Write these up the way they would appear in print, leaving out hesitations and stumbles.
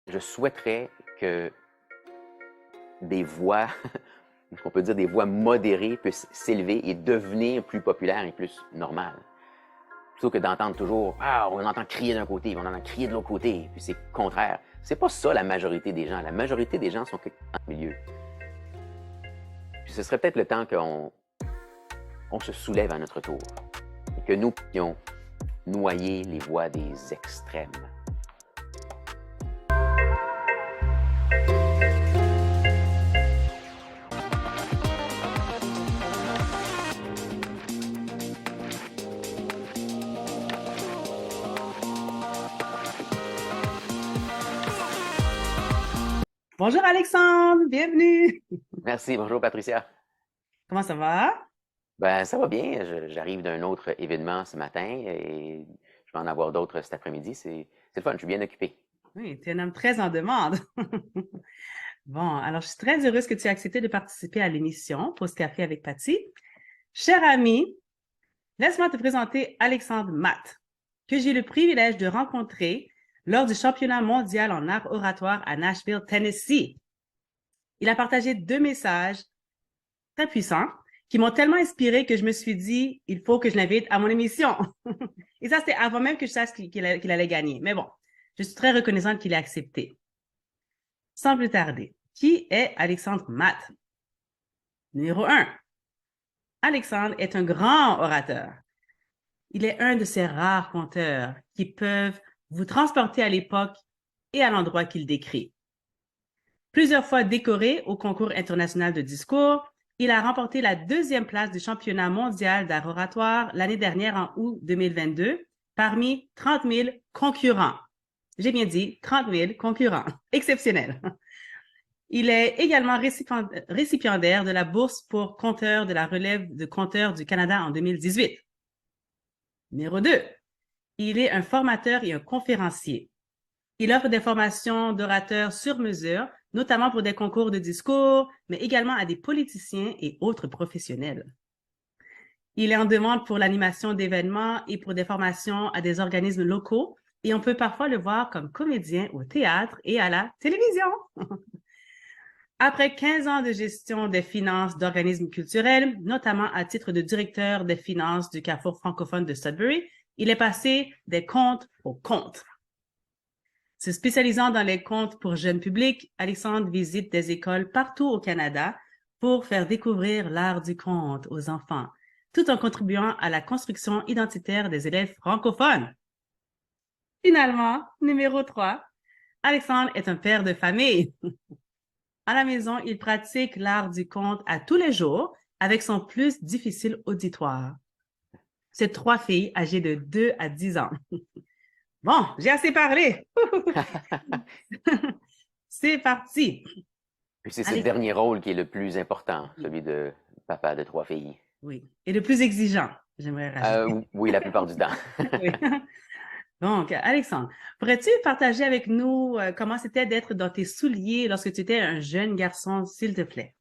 je souhaiterais que des voix, on peut dire des voix modérées, puissent s'élever et devenir plus populaires et plus normales. Plutôt que d'entendre toujours on entend crier d'un côté, on entend crier de l'autre côté, puis c'est contraire. C'est pas ça la majorité des gens. La majorité des gens sont dans le milieu. Puis ce serait peut-être le temps qu'on se soulève à notre tour et que nous puissions noyer les voix des extrêmes. Bonjour Alexandre, bienvenue. Merci, bonjour Patricia. Comment ça va? Ben, ça va bien. J'arrive d'un autre événement ce matin et je vais en avoir d'autres cet après-midi. C'est le fun, je suis bien occupé. Oui, tu es un homme très en demande. Bon, alors je suis très heureuse que tu aies accepté de participer à l'émission Pause Café avec Patty. Cher ami, laisse-moi te présenter Alexandre Matt, que j'ai eu le privilège de rencontrer lors du championnat mondial en art oratoire à Nashville, Tennessee. Il a partagé 2 messages très puissants qui m'ont tellement inspirée que je me suis dit, il faut que je l'invite à mon émission. Et ça, c'était avant même que je sache qu'il allait gagner. Mais bon, je suis très reconnaissante qu'il ait accepté. Sans plus tarder, qui est Alexandre Matt? Numéro 1. Alexandre est un grand orateur. Il est un de ces rares conteurs qui peuvent vous transporter à l'époque et à l'endroit qu'il décrit. Plusieurs fois décoré au concours international de discours, il a remporté la 2e place du championnat mondial d'art oratoire l'année dernière en août 2022 parmi 30 000 concurrents. J'ai bien dit 30 000 concurrents. Exceptionnel. Il est également récipiendaire de la bourse pour conteur de la relève de compteurs du Canada en 2018. Numéro 2. Il est un formateur et un conférencier. Il offre des formations d'orateurs sur mesure, notamment pour des concours de discours, mais également à des politiciens et autres professionnels. Il est en demande pour l'animation d'événements et pour des formations à des organismes locaux, et on peut parfois le voir comme comédien au théâtre et à la télévision. Après 15 ans de gestion des finances d'organismes culturels, notamment à titre de directeur des finances du Carrefour francophone de Sudbury, il est passé des comptes aux comptes. Se spécialisant dans les comptes pour jeunes publics, Alexandre visite des écoles partout au Canada pour faire découvrir l'art du conte aux enfants, tout en contribuant à la construction identitaire des élèves francophones. Finalement, numéro 3, Alexandre est un père de famille. À la maison, il pratique l'art du conte à tous les jours avec son plus difficile auditoire. Ses 3 filles âgées de 2 à 10 ans. Bon, j'ai assez parlé. C'est parti. Puis c'est le dernier rôle qui est le plus important, celui de papa de 3 filles. Oui, et le plus exigeant, j'aimerais rajouter. Oui, la plupart du temps. Oui. Donc, Alexandre, pourrais-tu partager avec nous comment c'était d'être dans tes souliers lorsque tu étais un jeune garçon, s'il te plaît?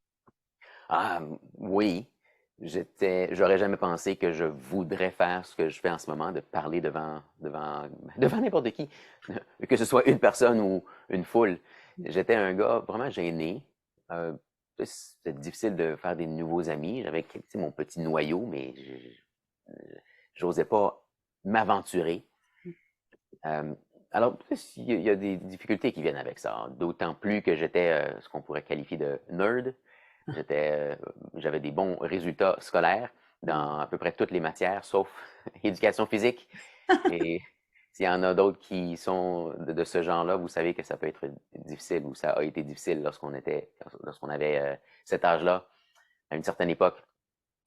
Oui. J'aurais jamais pensé que je voudrais faire ce que je fais en ce moment, de parler devant n'importe qui, que ce soit une personne ou une foule. J'étais un gars vraiment gêné. C'était difficile de faire des nouveaux amis. J'avais mon petit noyau, mais j'osais pas m'aventurer. Alors, il y a des difficultés qui viennent avec ça, d'autant plus que j'étais ce qu'on pourrait qualifier de nerd. J'avais des bons résultats scolaires dans à peu près toutes les matières, sauf éducation physique. Et s'il y en a d'autres qui sont de ce genre-là, vous savez que ça peut être difficile ou ça a été difficile lorsqu'on avait cet âge-là, à une certaine époque.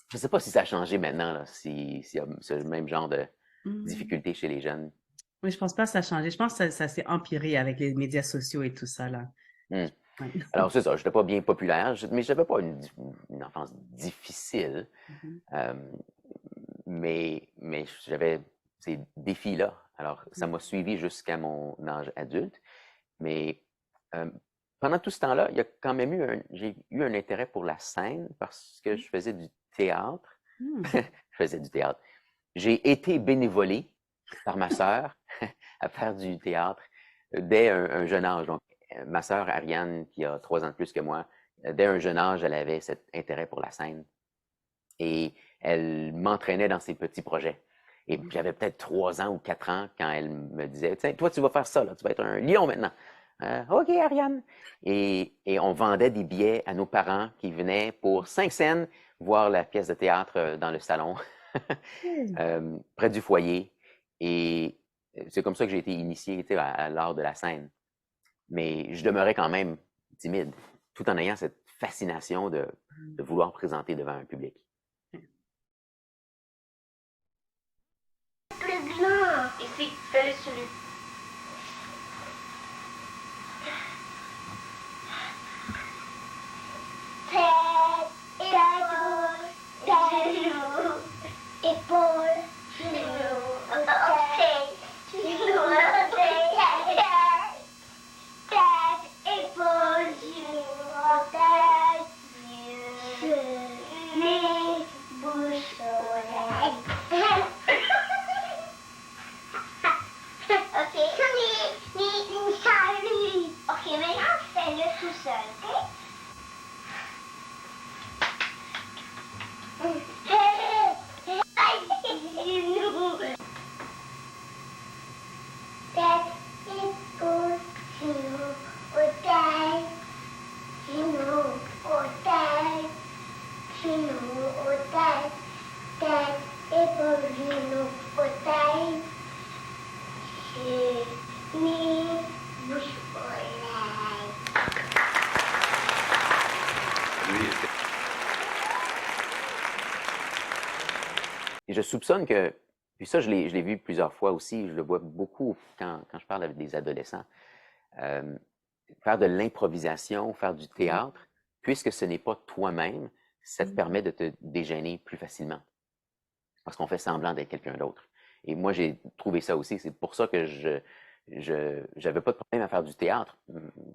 Je ne sais pas si ça a changé maintenant, là, s'il y a ce même genre de difficultés chez les jeunes. Oui, je pense pas que ça a changé. Je pense que ça s'est empiré avec les médias sociaux et tout ça, là. Hmm. Ouais. Alors, c'est ça, je n'étais pas bien populaire, mais je n'avais pas une enfance difficile. Mais j'avais ces défis-là. Alors, ça m'a suivi jusqu'à mon âge adulte. Mais pendant tout ce temps-là, il y a quand même j'ai eu un intérêt pour la scène parce que je faisais du théâtre. Je faisais du théâtre. J'ai été bénévolé par ma sœur à faire du théâtre dès un jeune âge. Donc, ma sœur Ariane, qui a 3 ans de plus que moi, dès un jeune âge, elle avait cet intérêt pour la scène. Et elle m'entraînait dans ses petits projets. Et j'avais peut-être 3 ans ou 4 ans quand elle me disait, tiens, toi, tu vas faire ça, là, tu vas être un lion maintenant. OK, Ariane. Et on vendait des billets à nos parents qui venaient pour 5 cents voir la pièce de théâtre dans le salon, près du foyer. Et c'est comme ça que j'ai été initié à l'art de la scène. Mais je demeurais quand même timide, tout en ayant cette fascination de vouloir présenter devant un public. Plus grand. Ici, fais-le celui. Épaule, genou, orteil, genou, orteil, tête, épaule, genou, orteil, yeux, nez, bouche, oreille. Ok, Charlie. Ok, maintenant fais-le tout seul, ok? Genou. Tête, épaule, genou, orteil, genou, orteil, genou, orteil, tête, épaule, genou, orteil, nez, bouche, oreille. Et je soupçonne que, puis ça, je l'ai vu plusieurs fois aussi, je le vois beaucoup quand je parle avec des adolescents, faire de l'improvisation, faire du théâtre, puisque ce n'est pas toi-même, ça te permet de te dégainer plus facilement. Parce qu'on fait semblant d'être quelqu'un d'autre. Et moi, j'ai trouvé ça aussi. C'est pour ça que j'avais pas de problème à faire du théâtre,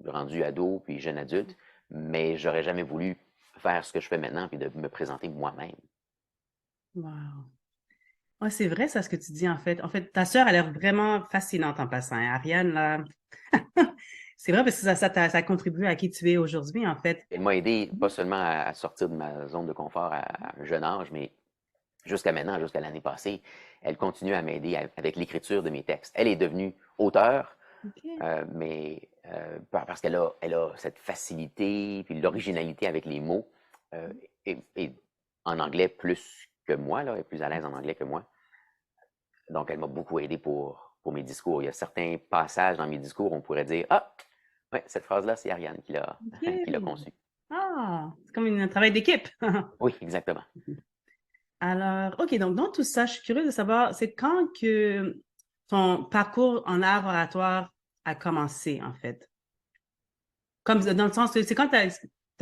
rendu ado puis jeune adulte, mais j'aurais jamais voulu faire ce que je fais maintenant puis de me présenter moi-même. Wow. Ouais, c'est vrai, ça, ce que tu dis, en fait. En fait, ta sœur a l'air vraiment fascinante en passant, hein. Ariane, là, c'est vrai parce que ça a contribué à qui tu es aujourd'hui, en fait. Elle m'a aidé pas seulement à sortir de ma zone de confort à un jeune âge, mais jusqu'à maintenant, jusqu'à l'année passée, elle continue à m'aider avec l'écriture de mes textes. Elle est devenue auteure, OK. parce elle a cette facilité puis l'originalité avec les mots, et en anglais plus que moi, là, elle est plus à l'aise en anglais que moi. Donc, elle m'a beaucoup aidé pour mes discours. Il y a certains passages dans mes discours où on pourrait dire, ah, ouais, cette phrase-là, c'est Ariane qui l'a qui l'a OK. conçue. Ah, c'est comme un travail d'équipe. Oui, exactement. Alors, OK, donc dans tout ça, je suis curieuse de savoir, c'est quand que ton parcours en art oratoire a commencé, en fait? Comme dans le sens, c'est quand tu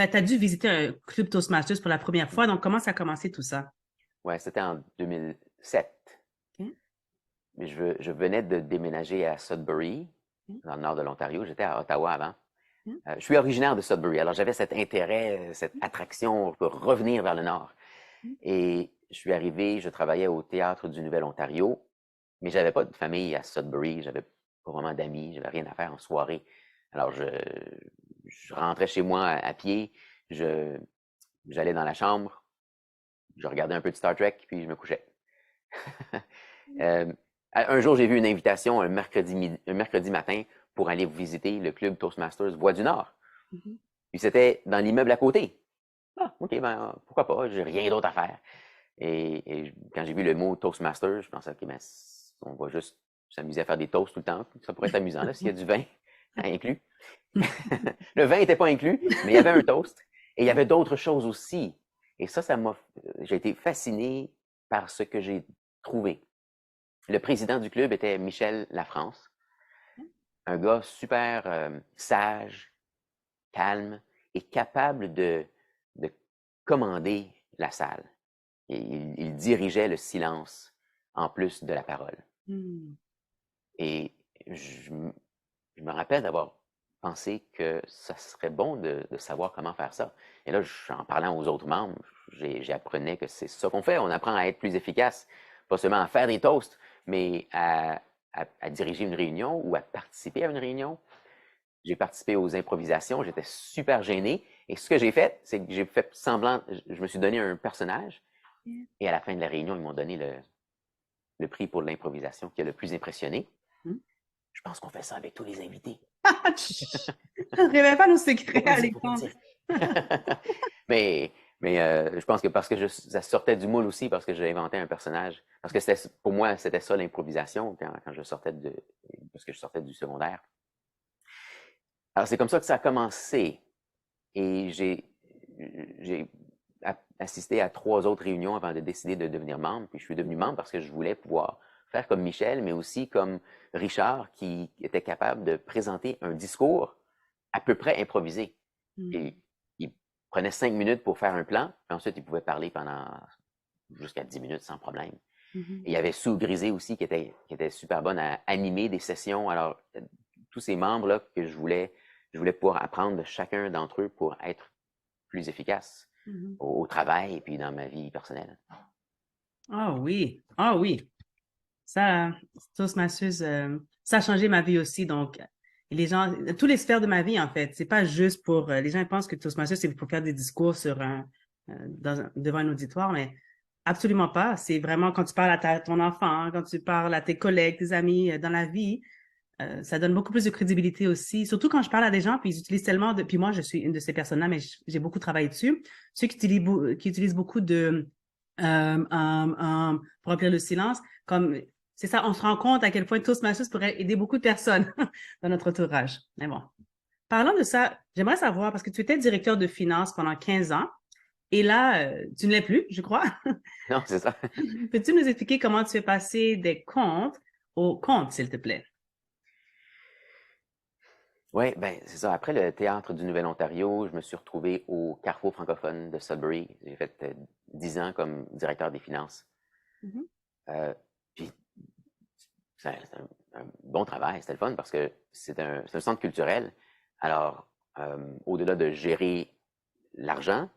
as dû visiter un club Toastmasters pour la première fois, donc comment ça a commencé tout ça? Ouais, c'était en 2007. OK. Je venais de déménager à Sudbury, OK. dans le nord de l'Ontario. J'étais à Ottawa avant. OK. Je suis originaire de Sudbury, alors j'avais cet intérêt, cette attraction pour revenir vers le nord. Et je suis arrivé, je travaillais au Théâtre du Nouvel-Ontario, mais j'avais pas de famille à Sudbury, j'avais pas vraiment d'amis, j'avais rien à faire en soirée. Alors je rentrais chez moi à pied, j'allais dans la chambre, je regardais un peu de Star Trek, puis je me couchais. Un jour, j'ai vu une invitation un mercredi matin pour aller visiter le club Toastmasters Voix du Nord. Mhm. Puis c'était dans l'immeuble à côté. Ah, OK, ben pourquoi pas, j'ai rien d'autre à faire. Et quand j'ai vu le mot Toastmasters, je pensais, OK, ben, on va juste s'amuser à faire des toasts tout le temps. Ça pourrait être amusant, là, s'il y a du vin inclus. Le vin n'était pas inclus, mais il y avait un toast. Et il y avait d'autres choses aussi. Et ça j'ai été fasciné par ce que j'ai trouvé. Le président du club était Michel Lafrance, un gars super sage, calme et capable de commander la salle. Il dirigeait le silence en plus de la parole. Hmm. Et je me rappelle d'avoir pensé que ça serait bon de savoir comment faire ça. Et là, en parlant aux autres membres, j'apprenais que c'est ça qu'on fait. On apprend à être plus efficace, pas seulement à faire des toasts, mais à diriger une réunion ou à participer à une réunion. j'ai participé aux improvisations, j'étais super gêné. Et ce que j'ai fait, c'est que j'ai fait semblant, je me suis donné un personnage. Et à la fin de la réunion, ils m'ont donné le prix pour l'improvisation qui a le plus impressionné. Hmm. Je pense qu'on fait ça avec tous les invités. Révèle pas nos Faut secrets, pas le dire, faut pas le Alexandre. dire. Mais je pense que parce que ça sortait du moule aussi, parce que j'ai inventé un personnage. Parce que pour moi, c'était ça l'improvisation quand je sortais parce que je sortais du secondaire. Alors, c'est comme ça que ça a commencé. Et j'ai assisté à 3 autres réunions avant de décider de devenir membre. Puis je suis devenu membre parce que je voulais pouvoir faire comme Michel, mais aussi comme Richard, qui était capable de présenter un discours à peu près improvisé. Et il prenait 5 minutes pour faire un plan, puis ensuite il pouvait parler pendant jusqu'à 10 minutes sans problème. Et il y avait Sue Grisé aussi qui était super bonne à animer des sessions. Alors, tous ces membres-là que je voulais pouvoir apprendre de chacun d'entre eux pour être plus efficace au travail et puis dans ma vie personnelle. Ah oui, ah oui. Ça, Toastmasters, ça a changé ma vie aussi. Donc, les gens, tous les sphères de ma vie, en fait, c'est pas juste pour, les gens pensent que Toastmasters, c'est pour faire des discours devant un auditoire, mais absolument pas. C'est vraiment quand tu parles à ton enfant, quand tu parles à tes collègues, tes amis, dans la vie, ça donne beaucoup plus de crédibilité aussi. Surtout quand je parle à des gens, puis ils utilisent tellement de, puis moi, je suis une de ces personnes-là, mais j'ai beaucoup travaillé dessus. Ceux qui utilisent beaucoup de, pour remplir le silence, comme, c'est ça, on se rend compte à quel point Toastmasters pourrait aider beaucoup de personnes dans notre entourage. Mais bon. Parlant de ça, j'aimerais savoir, parce que tu étais directeur de finances pendant 15 ans, et là, tu ne l'es plus, je crois. Non, c'est ça. Peux-tu nous expliquer comment tu es passé des comptes aux comptes, s'il te plaît? Oui, ben c'est ça. Après le théâtre du Nouvel-Ontario, je me suis retrouvé au Carrefour francophone de Sudbury. J'ai fait 10 ans comme directeur des finances. Mhm. Puis c'est un bon travail, c'était le fun parce que c'est un centre culturel. Alors, au-delà de gérer l'argent,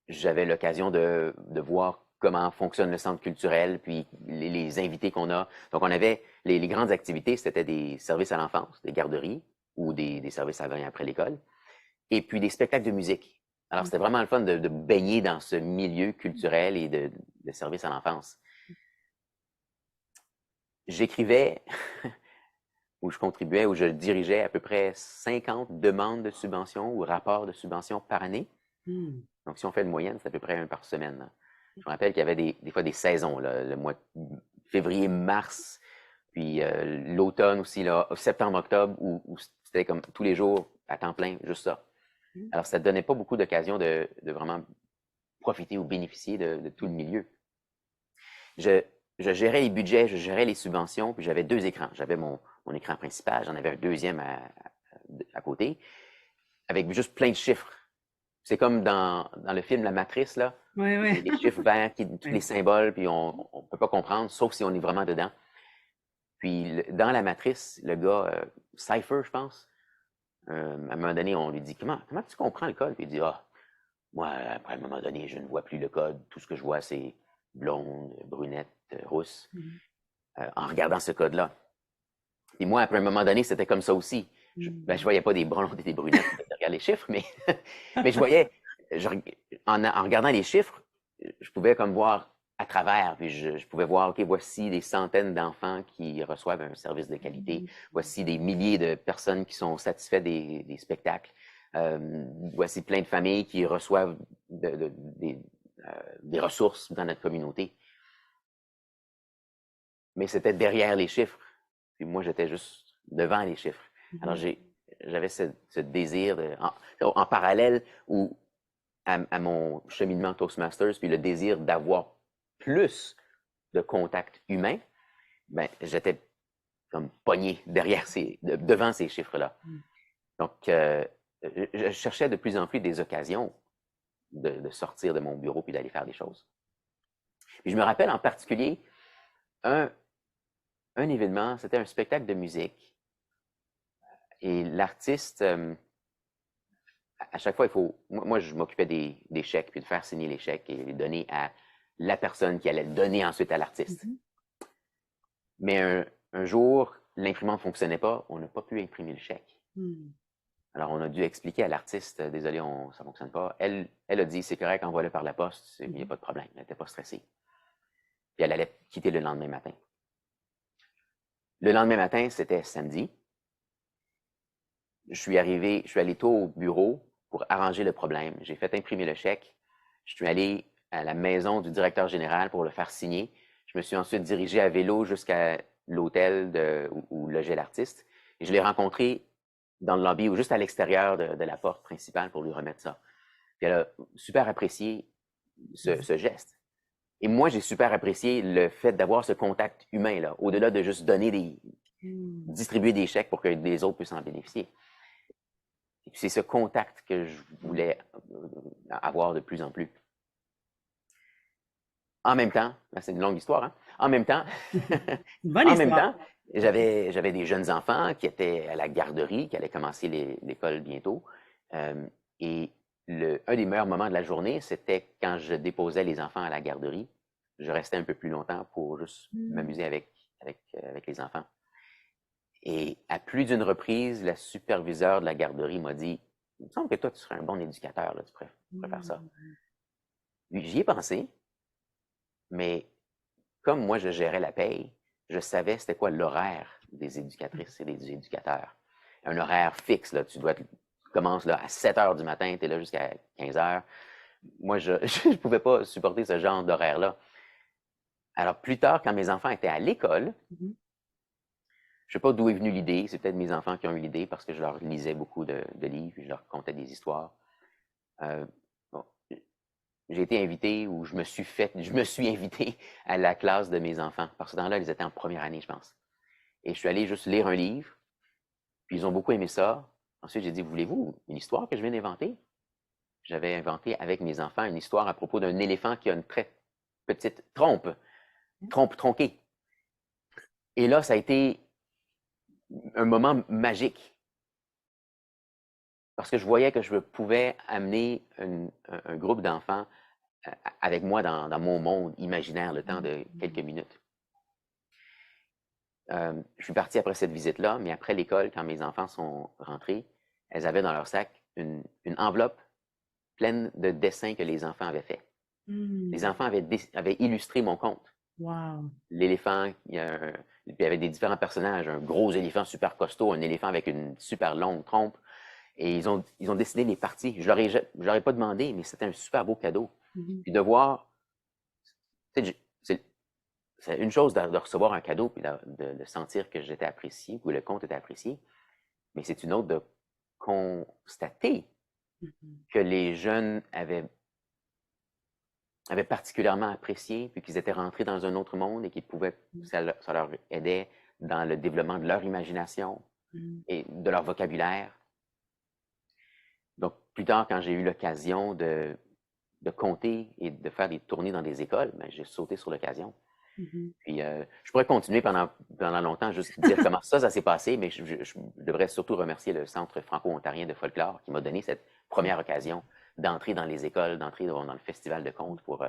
j'avais l'occasion de voir comment fonctionne le centre culturel, puis les invités qu'on a. Donc, on avait les grandes activités, c'était des services à l'enfance, des garderies ou des services avant et après l'école, et puis des spectacles de musique. Alors, c'était vraiment le fun de baigner dans ce milieu culturel et de services à l'enfance. J'écrivais où je contribuais, où je dirigeais à peu près 50 demandes de subventions ou rapports de subventions par année. Donc, si on fait une moyenne, c'est à peu près un par semaine, là. Je me rappelle qu'il y avait des fois des saisons, là, le mois de février, mars, puis l'automne aussi, là, septembre, octobre, où c'était comme tous les jours à temps plein, juste ça. Alors, ça ne donnait pas beaucoup d'occasions de vraiment profiter ou bénéficier de tout le milieu. Je gérais les budgets, je gérais les subventions, puis j'avais 2 écrans. J'avais mon écran principal, j'en avais un deuxième à côté, avec juste plein de chiffres. C'est comme dans le film La Matrice, là. Oui, oui. Les chiffres verts, tous les symboles, puis on ne peut pas comprendre, sauf si on est vraiment dedans. Puis dans La Matrice, le gars, Cypher, je pense, à un moment donné, on lui dit comment tu comprends le code? Puis il dit moi, après un moment donné, je ne vois plus le code. Tout ce que je vois, c'est blonde, brunette, rousse, en regardant ce code-là. Et moi, après un moment donné, c'était comme ça aussi. Je voyais pas des blondes et des brunettes derrière les chiffres, mais, mais je voyais, en regardant les chiffres, je pouvais comme voir à travers, puis je pouvais voir, OK, voici des centaines d'enfants qui reçoivent un service de qualité, voici des milliers de personnes qui sont satisfaites des spectacles, voici plein de familles qui reçoivent des ressources dans notre communauté. Mais c'était derrière les chiffres, puis moi, j'étais juste devant les chiffres. Alors, j'avais ce désir, en parallèle, à mon cheminement Toastmasters, puis le désir d'avoir plus de contact humain, ben, j'étais comme pogné devant ces chiffres-là. Donc, je cherchais de plus en plus des occasions de sortir de mon bureau puis d'aller faire des choses. Puis je me rappelle en particulier un événement, c'était un spectacle de musique. Et l'artiste, à chaque fois, moi, je m'occupais des chèques, puis de faire signer les chèques et les donner à la personne qui allait le donner ensuite à l'artiste. Mais un jour, l'imprimante ne fonctionnait pas, on n'a pas pu imprimer le chèque. Hmm. Alors, on a dû expliquer à l'artiste, désolé, ça ne fonctionne pas. Elle a dit, c'est correct, envoie-le par la poste, il n'y a pas de problème. Elle n'était pas stressée. Puis elle allait quitter le lendemain matin. Le lendemain matin, c'était samedi. Je suis allé tôt au bureau pour arranger le problème. J'ai fait imprimer le chèque. Je suis allé à la maison du directeur général pour le faire signer. Je me suis ensuite dirigé à vélo jusqu'à l'hôtel où logeait l'artiste. Et je l'ai rencontré dans le lobby ou juste à l'extérieur de la porte principale pour lui remettre ça. Puis elle a super apprécié ce geste. Et moi, j'ai super apprécié le fait d'avoir ce contact humain, là, au-delà de juste distribuer des chèques pour que les autres puissent en bénéficier. Et puis c'est ce contact que je voulais avoir de plus en plus. En même temps, c'est une longue histoire, hein? En même temps, Bonne en même histoire. temps, j'avais des jeunes enfants qui étaient à la garderie, qui allaient commencer l'école bientôt. Et un des meilleurs moments de la journée, c'était quand je déposais les enfants à la garderie. Je restais un peu plus longtemps pour juste m'amuser avec les enfants. Et à plus d'une reprise, la superviseure de la garderie m'a dit, il me semble que toi, tu serais un bon éducateur, là, tu pourrais faire ça. J'y ai pensé, mais comme moi, je gérais la paye, je savais c'était quoi l'horaire des éducatrices et des éducateurs. Un horaire fixe, là, tu commences là, à 7 heures du matin, tu es là jusqu'à 15 heures. Moi, je ne pouvais pas supporter ce genre d'horaire-là. Alors, plus tard, quand mes enfants étaient à l'école, je ne sais pas d'où est venue l'idée, c'est peut-être mes enfants qui ont eu l'idée parce que je leur lisais beaucoup de livres, je leur contais des histoires. Bon, j'ai été invité ou je me suis invité à la classe de mes enfants. Parce que dans là, ils étaient en première année, je pense. Et je suis allé juste lire un livre, puis ils ont beaucoup aimé ça. Ensuite, j'ai dit, voulez-vous une histoire que je viens d'inventer? J'avais inventé avec mes enfants une histoire à propos d'un éléphant qui a une très petite trompe tronquée. Et là, ça a été un moment magique. Parce que je voyais que je pouvais amener un groupe d'enfants avec moi dans mon monde imaginaire le temps de quelques minutes. Je suis parti après cette visite-là, mais après l'école, quand mes enfants sont rentrés, elles avaient dans leur sac une enveloppe pleine de dessins que les enfants avaient faits. Les enfants avaient illustré mon conte. Wow. L'éléphant, puis il y avait des différents personnages, un gros éléphant super costaud, un éléphant avec une super longue trompe. Et ils ont dessiné les parties. Je leur ai pas demandé, mais c'était un super beau cadeau. Puis de voir, c'est une chose de recevoir un cadeau puis de sentir que j'étais apprécié, que le conte était apprécié, mais c'est une autre de constater que les jeunes avaient particulièrement apprécié, puis qu'ils étaient rentrés dans un autre monde et ça leur aidait dans le développement de leur imagination et de leur vocabulaire. Donc, plus tard, quand j'ai eu l'occasion de compter et de faire des tournées dans des écoles, ben, j'ai sauté sur l'occasion. Puis, je pourrais continuer pendant longtemps, juste dire comment ça s'est passé, mais je devrais surtout remercier le Centre franco-ontarien de folklore qui m'a donné cette première occasion d'entrer dans les écoles, d'entrer dans le festival de contes pour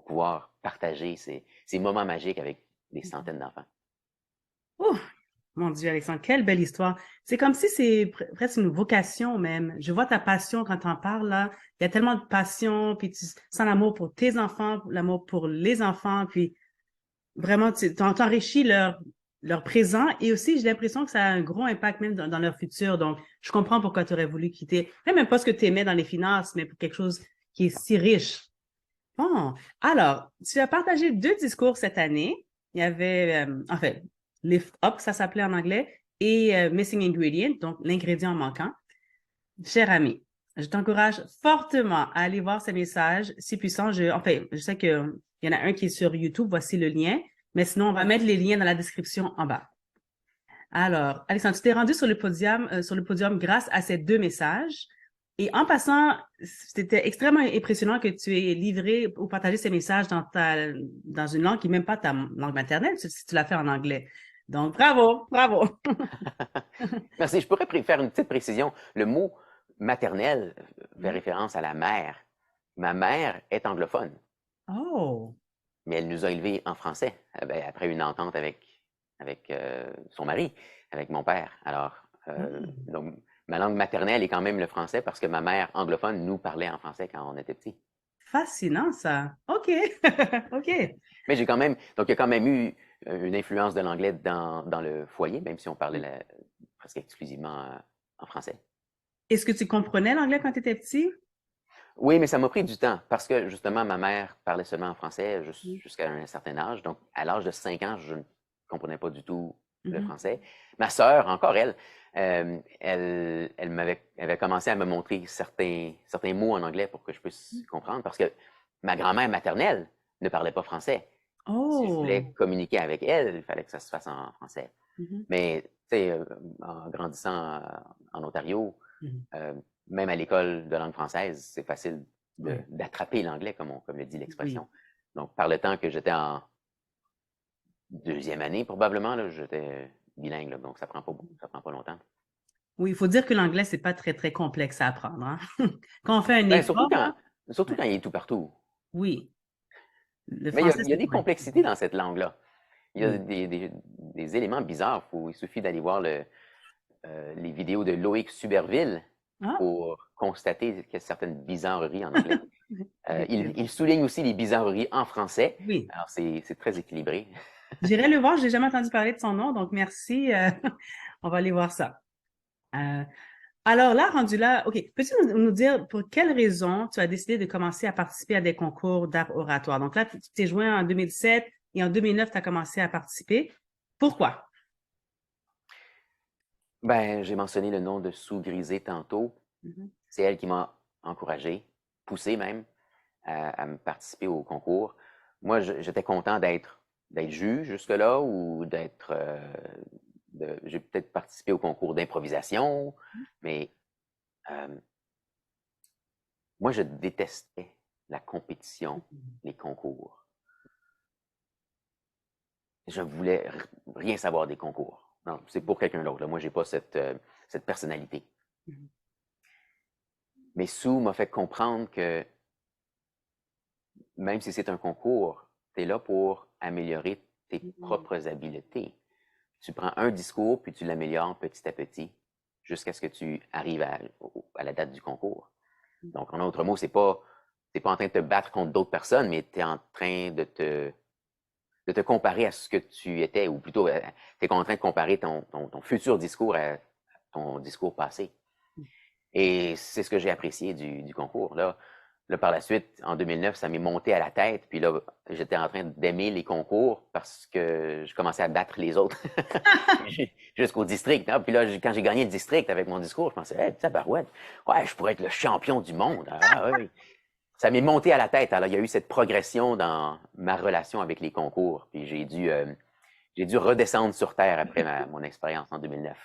pouvoir partager ces moments magiques avec des centaines d'enfants. Oh, mon Dieu, Alexandre, quelle belle histoire. C'est comme si c'est presque une vocation même. Je vois ta passion quand tu en parles là. Il y a tellement de passion, puis tu sens l'amour pour tes enfants, l'amour pour les enfants, puis vraiment, tu t'enrichis leur présent et aussi, j'ai l'impression que ça a un gros impact même dans leur futur. Donc, je comprends pourquoi tu aurais voulu quitter, même pas ce que tu aimais dans les finances, mais pour quelque chose qui est si riche. Bon, alors, tu as partagé 2 discours cette année. Il y avait, en fait, Lift Up, ça s'appelait en anglais, et Missing Ingredient, donc l'ingrédient manquant. Cher ami, je t'encourage fortement à aller voir ces messages si puissants. Je sais qu'il y en a un qui est sur YouTube, voici le lien, mais sinon, on va mettre les liens dans la description en bas. Alors, Alexandre, tu t'es rendu sur le podium grâce à ces 2 messages. Et en passant, c'était extrêmement impressionnant que tu aies livré ou partagé ces messages dans une langue qui n'est même pas ta langue maternelle, si tu l'as fait en anglais. Donc, bravo, bravo. Merci. Je pourrais faire une petite précision. Le mot maternelle fait référence à la mère. Ma mère est anglophone, Oh. mais elle nous a élevés en français, après une entente avec son mari, avec mon père. Alors, Donc, ma langue maternelle est quand même le français parce que ma mère anglophone nous parlait en français quand on était petit. Fascinant, ça. OK. OK. Mais j'ai quand même, donc il y a quand même eu une influence de l'anglais dans le foyer, même si on parlait presque exclusivement en français. Est-ce que tu comprenais l'anglais quand tu étais petit? Oui, mais ça m'a pris du temps parce que justement, ma mère parlait seulement en français Mm. jusqu'à un certain âge. Donc, à l'âge de 5 ans, je ne comprenais pas du tout le Mhm. français. Ma sœur, encore elle, elle avait commencé à me montrer certains mots en anglais pour que je puisse comprendre parce que ma grand-mère maternelle ne parlait pas français. Si je voulais Oh. communiquer avec elle, il fallait que ça se fasse en français. Mhm. Mais, tu sais, en grandissant en Ontario, Mhm. euh, même à l'école de langue française, c'est facile Oui. d'attraper l'anglais, comme le dit Oui. l'expression. Donc, par le temps que j'étais en deuxième année, probablement, là, j'étais bilingue, là, donc ça prend pas longtemps. Oui, il faut dire que l'anglais, c'est pas très, très complexe à apprendre, hein. Quand on fait un Ben, effort, là, surtout ouais, quand il est tout partout. oui, le Mais il y a, français, il y a c'est des ouais. complexités dans cette langue-là. Il y a Oui. des éléments bizarres. Il suffit d'aller voir les vidéos de Loïc Suberville Ah, pour constater qu'il y a certaines bizarreries en anglais. effectivement. Il souligne aussi les bizarreries en français. Oui. Alors, c'est très équilibré. J'irai le voir, je n'ai jamais entendu parler de son nom, donc merci. On va aller voir ça. Euh, alors là, rendu là, OK, peux-tu nous dire pour quelles raisons tu as décidé de commencer à participer à des concours d'art oratoire? Donc là, tu t'es joint en 2007 et en 2009, tu as commencé à participer. Pourquoi? Ben, j'ai mentionné le nom de Sue Grisé tantôt. Mhm. C'est elle qui m'a encouragé, poussé même, à me participer au concours. Moi, j'étais content d'être juge jusque-là ou j'ai peut-être participé au concours d'improvisation, mais euh, moi, je détestais la compétition, les concours. Je voulais rien savoir des concours. Non, c'est pour quelqu'un d'autre. Moi, j'ai pas cette personnalité. Mhm. Mais Sue m'a fait comprendre que même si c'est un concours, tu es là pour améliorer tes Mhm. propres habiletés. Tu prends un discours, puis tu l'améliores petit à petit, jusqu'à ce que tu arrives à la date du concours. Donc, en d'autres mots, t'es pas en train de te battre contre d'autres personnes, mais tu es en train de te comparer à ce que tu étais, ou plutôt, tu es en train de comparer ton futur discours à ton discours passé. Et c'est ce que j'ai apprécié du concours. Là, par la suite, en 2009, ça m'est monté à la tête. Puis là, j'étais en train d'aimer les concours parce que je commençais à battre les autres jusqu'au district. Hein. Puis là, quand j'ai gagné le district avec mon discours, je pensais, hey, tabarouette, ouais, je pourrais être le champion du monde. Ah, oui. Ça m'est monté à la tête. Alors, il y a eu cette progression dans ma relation avec les concours. Puis j'ai dû redescendre sur terre après mon expérience en 2009.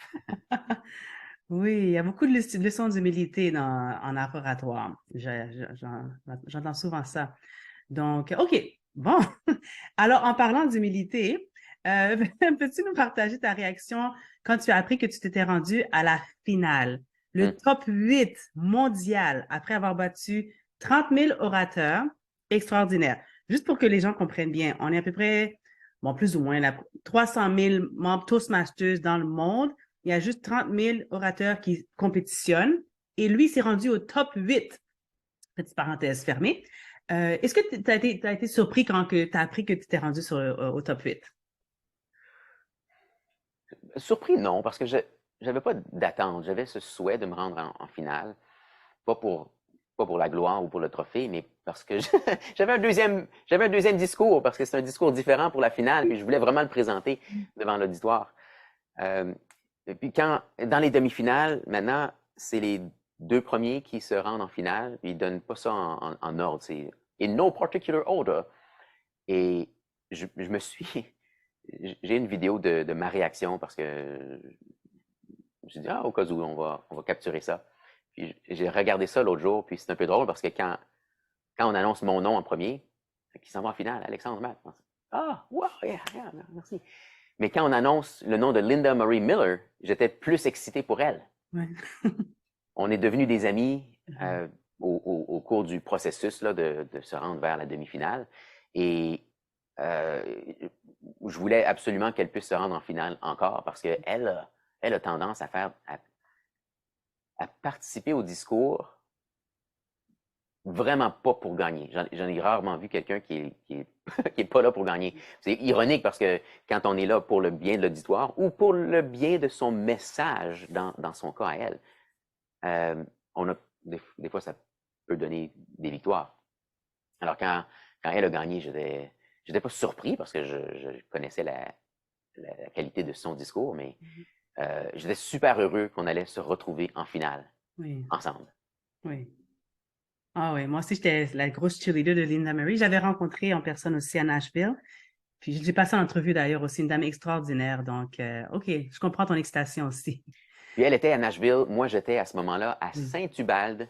Oui, il y a beaucoup de leçons d'humilité en art oratoire. J'entends souvent ça. Donc, OK, bon. Alors, en parlant d'humilité, peux-tu nous partager ta réaction quand tu as appris que tu t'étais rendu à la finale, le Hum. top 8 mondial, après avoir battu 30 000 orateurs extraordinaires? Juste pour que les gens comprennent bien, on est à peu près, bon, plus ou moins, là, 300 000 membres Toastmasters dans le monde. Il y a juste 30 000 orateurs qui compétitionnent. Et lui s'est rendu au top 8. Petite parenthèse fermée. Est-ce que tu as été surpris quand tu as appris que tu t'es rendu au top 8? Surpris, non, parce que je n'avais pas d'attente. J'avais ce souhait de me rendre en finale, pas pour, pas pour la gloire ou pour le trophée, mais parce que j'avais un deuxième discours, parce que c'est un discours différent pour la finale, puis je voulais vraiment le présenter devant l'auditoire. Euh, et puis dans les demi-finales, maintenant, c'est les deux premiers qui se rendent en finale, puis ils ne donnent pas ça en ordre, c'est in no particular order. Et je me suis, j'ai une vidéo de ma réaction parce que je me dit, ah, au cas où, on va capturer ça. Puis j'ai regardé ça l'autre jour, puis c'est un peu drôle parce que quand on annonce mon nom en premier, qui s'en va en finale, Alexandre Matt. Ah, wow, yeah, yeah, merci. Mais quand on annonce le nom de Linda Marie Miller, j'étais plus excité pour elle. Ouais. On est devenus des amis Mhm. au cours du processus là, de se rendre vers la demi-finale. Et euh, je voulais absolument qu'elle puisse se rendre en finale encore parce qu'elle elle a tendance à participer au discours vraiment pas pour gagner. J'en ai rarement vu quelqu'un qui est pas là pour gagner. C'est ironique parce que quand on est là pour le bien de l'auditoire ou pour le bien de son message dans son cas à elle, on a, des fois, ça peut donner des victoires. Alors, quand elle a gagné, j'étais pas surpris parce que je connaissais la qualité de son discours, mais j'étais super heureux qu'on allait se retrouver en finale Oui, ensemble. oui. Ah oui, moi aussi, j'étais la grosse cheerleader de Linda Murray. J'avais rencontré en personne aussi à Nashville. Puis j'ai passé en entrevue d'ailleurs aussi, une dame extraordinaire. Donc, OK, je comprends ton excitation aussi. Puis elle était à Nashville, moi j'étais à ce moment-là à Oui. Saint-Ubalde,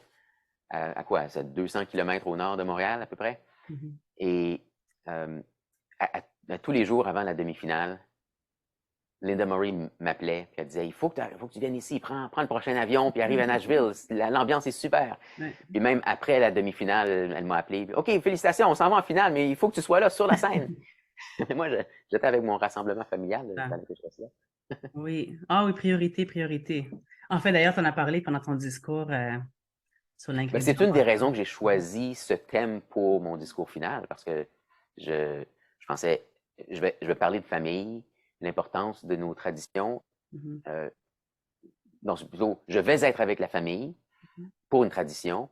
à quoi? C'est 200 km au nord de Montréal à peu près. Mhm. Et à tous les jours avant la demi-finale, Linda Murray m'appelait, puis elle disait, il faut que tu viennes ici, prends le prochain avion, puis arrive à Nashville, l'ambiance est super. Ouais. Puis même après la demi-finale, elle m'a appelé, OK, félicitations, on s'en va en finale, mais il faut que tu sois là sur la scène. Moi, j'étais avec mon rassemblement familial, il Ah, fallait que je reste là. oui. Ah oui, priorité, priorité. En fait, d'ailleurs, tu en as parlé pendant ton discours sur Ben, l'inclusion. c'est une des raisons que j'ai choisi ce thème pour mon discours final, parce que je pensais, je vais parler de famille, l'importance de nos traditions. Mhm. Euh, non, c'est plutôt, je vais être avec la famille Mhm. pour une tradition.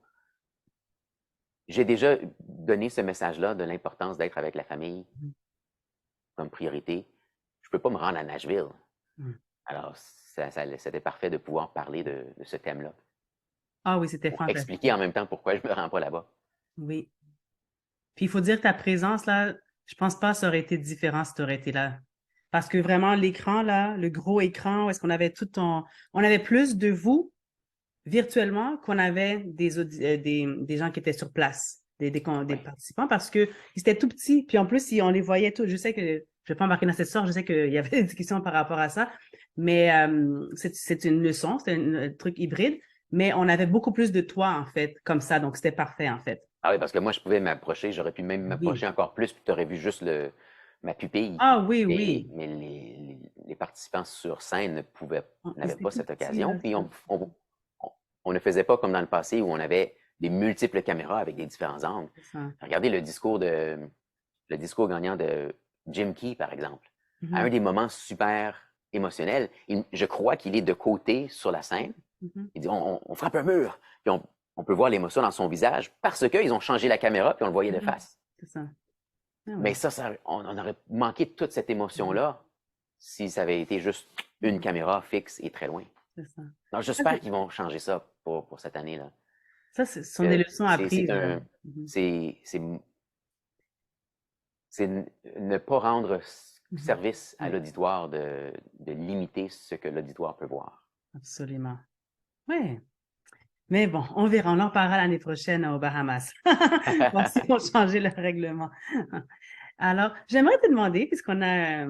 J'ai déjà donné ce message-là de l'importance d'être avec la famille Mhm. comme priorité. Je ne peux pas me rendre à Nashville. Mhm. Alors, c'était parfait de pouvoir parler de ce thème-là, Ah oui, c'était pour expliquer fantastique. en même temps pourquoi je ne me rends pas là-bas. Oui. Puis il faut dire que ta présence là, je pense pas que ça aurait été différent si tu aurais été là. Parce que vraiment, l'écran là, le gros écran, où est-ce qu'on avait on avait plus de vous virtuellement qu'on avait des gens qui étaient sur place, des Oui. participants, parce que ils étaient tout petits. Puis en plus, si on les voyait tous, je sais que je ne vais pas embarquer dans cette sorte, je sais qu'il y avait des discussions par rapport à ça, mais c'est une leçon, c'est un truc hybride, mais on avait beaucoup plus de toi, en fait, comme ça, donc c'était parfait, en fait. Ah oui, parce que moi, je pouvais m'approcher, j'aurais pu même Oui. m'approcher encore plus, puis tu aurais vu juste ma pupille. Ah oui, Mais, oui. mais les participants sur scène n'avaient C'était pas tout cette petit, occasion. là. Puis on ne faisait pas comme dans le passé où on avait des multiples caméras avec des différents angles. C'est ça. Regardez le discours gagnant de Jim Key, par exemple. À un Mhm, des moments super émotionnels, je crois qu'il est de côté sur la scène. mhm, Il dit on frappe un mur. Puis on peut voir l'émotion dans son visage parce qu'ils ont changé la caméra puis on le voyait de mhm. face. C'est ça. Ah Mais ouais. on aurait manqué toute cette Mhm, émotion-là si ça avait été juste une mhm. caméra fixe et très loin. C'est ça. Alors, Ça, j'espère qu'ils vont changer ça pour cette année-là. ce sont des Que leçons c'est apprises, là. un, Mhm, c'est ne pas rendre mhm. service à Oui, l'auditoire de limiter ce que l'auditoire peut voir. absolument. Oui. Mais bon, on verra. On en parlera l'année prochaine aux Bahamas. Voir s'ils vont changer le règlement. Alors, j'aimerais te demander, puisqu'on a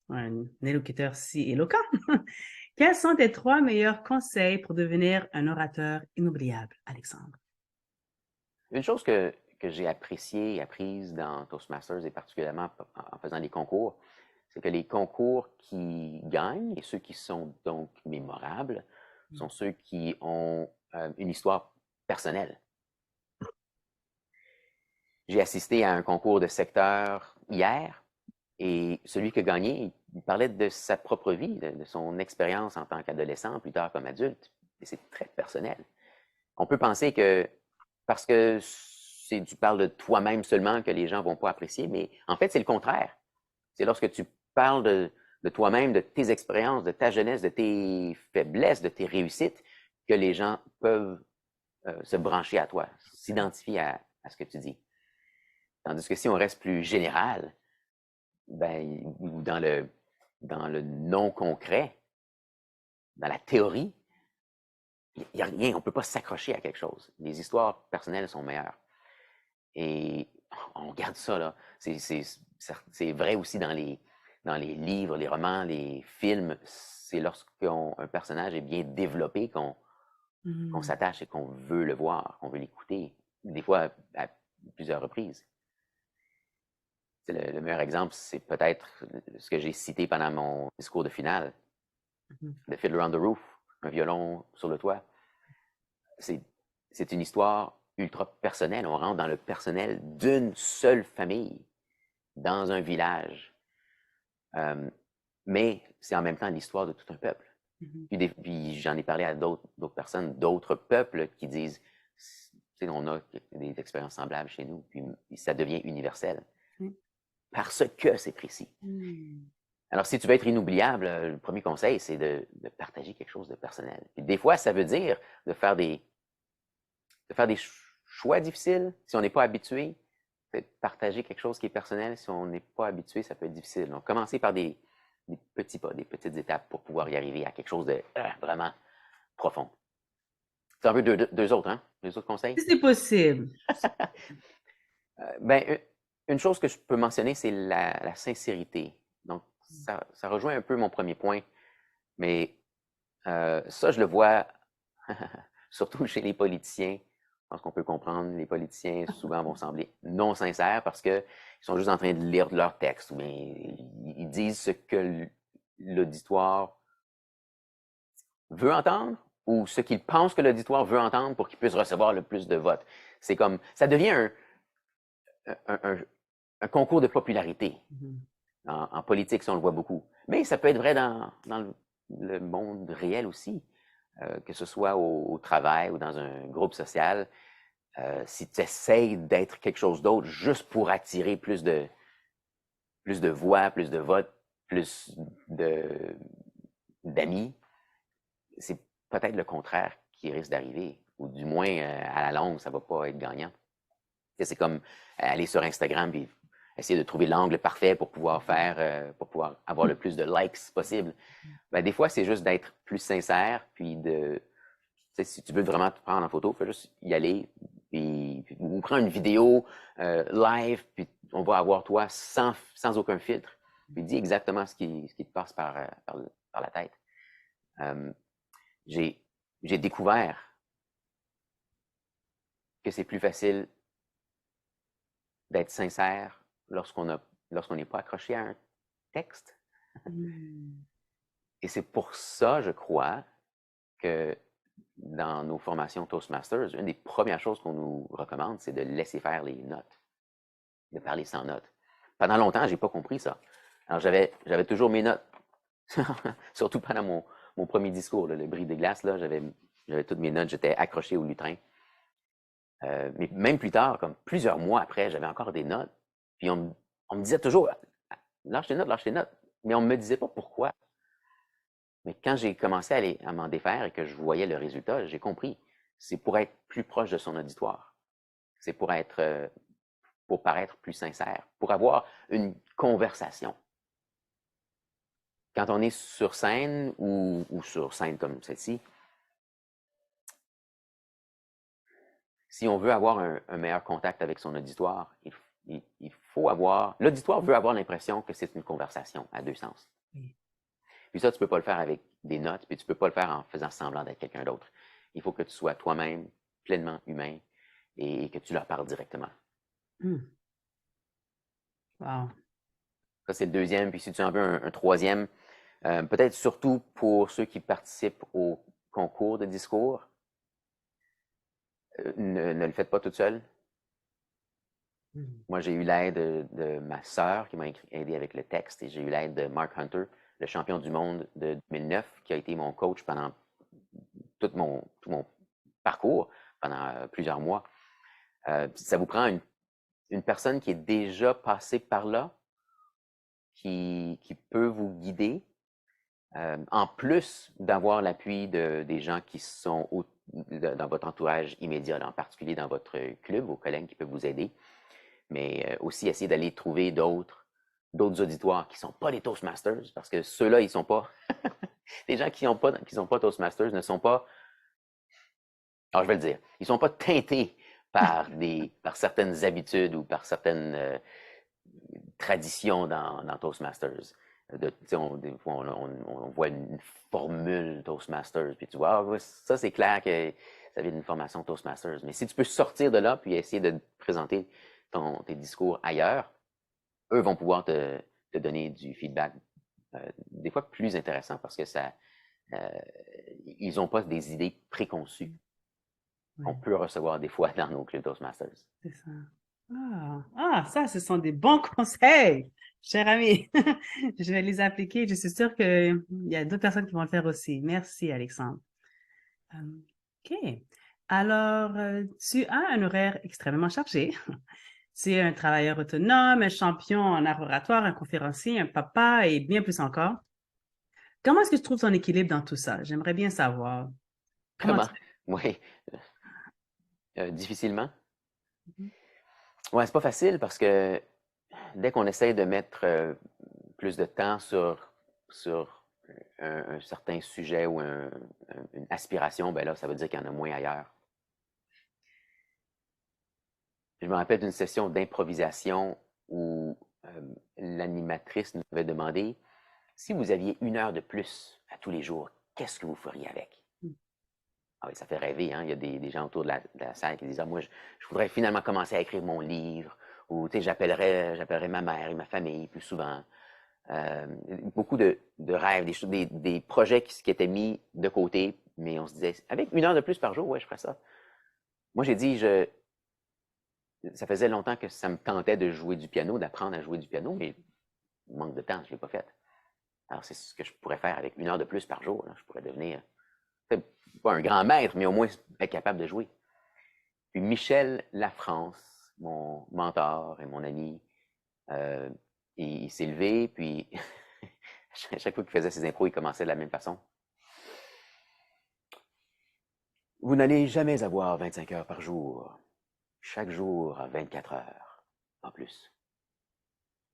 un élocuteur si éloquent, quels sont tes trois meilleurs conseils pour devenir un orateur inoubliable, Alexandre? Une chose que j'ai appréciée et apprise dans Toastmasters et particulièrement en faisant les concours, c'est que les concours qui gagnent et ceux qui sont donc mémorables sont ceux qui ont une histoire personnelle. J'ai assisté à un concours de secteur hier et celui qui a gagné, il parlait de sa propre vie, de son expérience en tant qu'adolescent, plus tard comme adulte. Et c'est très personnel. On peut penser que parce que tu parles de toi-même seulement que les gens ne vont pas apprécier, mais en fait, c'est le contraire. C'est lorsque tu parles de toi-même, de tes expériences, de ta jeunesse, de tes faiblesses, de tes réussites, que les gens peuvent se brancher à toi, s'identifier à ce que tu dis. Tandis que si on reste plus général, ben, ou dans le non concret, dans la théorie, il n'y a rien, on ne peut pas s'accrocher à quelque chose. Les histoires personnelles sont meilleures. Et on garde ça, là. C'est vrai aussi dans les livres, les romans, les films. C'est lorsqu'un personnage est bien développé qu'on Mhm. s'attache et qu'on veut le voir, qu'on veut l'écouter. Des fois, à plusieurs reprises. Le meilleur exemple, c'est peut-être ce que j'ai cité pendant mon discours de finale. The Fiddler on the Roof, un violon sur le toit. C'est une histoire ultra personnelle. On rentre dans le personnel d'une seule famille, dans un village. Mais c'est en même temps l'histoire de tout un peuple. Puis j'en ai parlé à d'autres personnes, d'autres peuples qui disent, on a des expériences semblables chez nous, puis ça devient universel. Parce que c'est précis. Alors, si tu veux être inoubliable, le premier conseil, c'est de partager quelque chose de personnel. Puis des fois, ça veut dire de faire des choix difficiles si on n'est pas habitué. Partager quelque chose qui est personnel, si on n'est pas habitué, ça peut être difficile. Donc, commencer par des petits pas, des petites étapes pour pouvoir y arriver à quelque chose de vraiment profond. Tu en veux deux autres, hein? Deux autres conseils? Si c'est possible. Une chose que je peux mentionner, c'est la sincérité. Donc, ça rejoint un peu mon premier point, mais ça, je le vois surtout chez les politiciens. Je pense qu'on peut comprendre, les politiciens souvent vont sembler non sincères parce qu'ils sont juste en train de lire leur texte ou bien ils disent ce que l'auditoire veut entendre ou ce qu'ils pensent que l'auditoire veut entendre pour qu'ils puissent recevoir le plus de votes. C'est comme, ça devient un concours de popularité. En politique, ça, on le voit beaucoup. Mais ça peut être vrai dans le monde réel aussi, que ce soit au travail ou dans un groupe social. Si tu essaies d'être quelque chose d'autre juste pour attirer plus de voix, plus de votes, plus d'amis, c'est peut-être le contraire qui risque d'arriver. Ou du moins, à la longue, ça ne va pas être gagnant. C'est comme aller sur Instagram et essayer de trouver l'angle parfait pour pouvoir pour pouvoir avoir le plus de likes possible. Des fois, c'est juste d'être plus sincère, puis si tu veux vraiment te prendre en photo, fais juste y aller, ou prends une vidéo live, puis on va avoir toi sans aucun filtre, puis dis exactement ce qui te passe par la tête. J'ai découvert que c'est plus facile d'être sincère lorsqu'on n'est pas accroché à un texte. Et c'est pour ça, je crois, que dans nos formations Toastmasters, une des premières choses qu'on nous recommande, c'est de laisser faire les notes, de parler sans notes. Pendant longtemps, je n'ai pas compris ça. Alors, j'avais toujours mes notes, surtout pendant mon premier discours, le bris de glace, j'avais toutes mes notes, j'étais accroché au lutrin. Mais même plus tard, comme plusieurs mois après, j'avais encore des notes. Puis on me disait toujours, lâche tes notes. Mais on ne me disait pas pourquoi. Mais quand j'ai commencé à m'en défaire et que je voyais le résultat, j'ai compris. C'est pour être plus proche de son auditoire. C'est pour paraître plus sincère, pour avoir une conversation. Quand on est sur scène ou sur scène comme celle-ci, si on veut avoir un meilleur contact avec son auditoire, il faut avoir... L'auditoire veut avoir l'impression que c'est une conversation à deux sens. Puis ça, tu ne peux pas le faire avec des notes, puis tu ne peux pas le faire en faisant semblant d'être quelqu'un d'autre. Il faut que tu sois toi-même, pleinement humain, et que tu leur parles directement. Wow. Ça, c'est le deuxième. Puis si tu en veux un troisième, peut-être surtout pour ceux qui participent au concours de discours, ne le faites pas toute seule. Moi, j'ai eu l'aide de ma sœur qui m'a aidé avec le texte et j'ai eu l'aide de Mark Hunter, le champion du monde de 2009, qui a été mon coach pendant tout mon parcours, pendant plusieurs mois. Ça vous prend une personne qui est déjà passée par là, qui peut vous guider, en plus d'avoir l'appui des gens qui sont dans votre entourage immédiat, là, en particulier dans votre club, vos collègues qui peuvent vous aider, mais aussi essayer d'aller trouver d'autres auditoires qui ne sont pas les Toastmasters, parce que ceux-là, ils ne sont pas... Les gens qui ne sont pas Toastmasters ne sont pas... Alors, je vais le dire. Ils ne sont pas teintés par certaines habitudes ou par certaines traditions dans Toastmasters. Des fois, on voit une formule Toastmasters, puis tu vois, ça c'est clair que ça vient d'une formation Toastmasters. Mais si tu peux sortir de là, puis essayer de présenter tes discours ailleurs, eux vont pouvoir te donner du feedback des fois plus intéressant parce que ça ils n'ont pas des idées préconçues qu'on Ouais, peut recevoir des fois dans nos clubs Toastmasters. c'est ça. Ça, ce sont des bons conseils, cher ami. Je vais les appliquer. Je suis sûre qu'il y a d'autres personnes qui vont le faire aussi. Merci, Alexandre. OK. Alors, tu as un horaire extrêmement chargé. Tu es un travailleur autonome, un champion en art oratoire, un conférencier, un papa et bien plus encore. Comment est-ce que tu trouves ton équilibre dans tout ça? J'aimerais bien savoir. Comment Comment? tu fais? Oui, difficilement. Mhm. Ouais, c'est pas facile parce que dès qu'on essaye de mettre plus de temps sur un certain sujet ou une aspiration, ben là, ça veut dire qu'il y en a moins ailleurs. Je me rappelle d'une session d'improvisation où l'animatrice nous avait demandé si vous aviez 1 heure de plus à tous les jours, qu'est-ce que vous feriez avec? Mm. Ah oui, ça fait rêver, hein? Il y a des gens autour de la salle qui disent moi, je voudrais finalement commencer à écrire mon livre, ou j'appellerais ma mère et ma famille plus souvent. Beaucoup de rêves, des projets qui étaient mis de côté, mais on se disait avec 1 heure de plus par jour, ouais, je ferais ça. Moi, j'ai dit, ça faisait longtemps que ça me tentait de jouer du piano, d'apprendre à jouer du piano, mais manque de temps, je ne l'ai pas fait. Alors, c'est ce que je pourrais faire avec 1 heure de plus par jour. Là. Je pourrais devenir, pas un grand maître, mais au moins être capable de jouer. Puis Michel Lafrance, mon mentor et mon ami, il s'est levé, puis à chaque fois qu'il faisait ses impros, il commençait de la même façon. Vous n'allez jamais avoir 25 heures par jour. Chaque jour a 24 heures, en plus.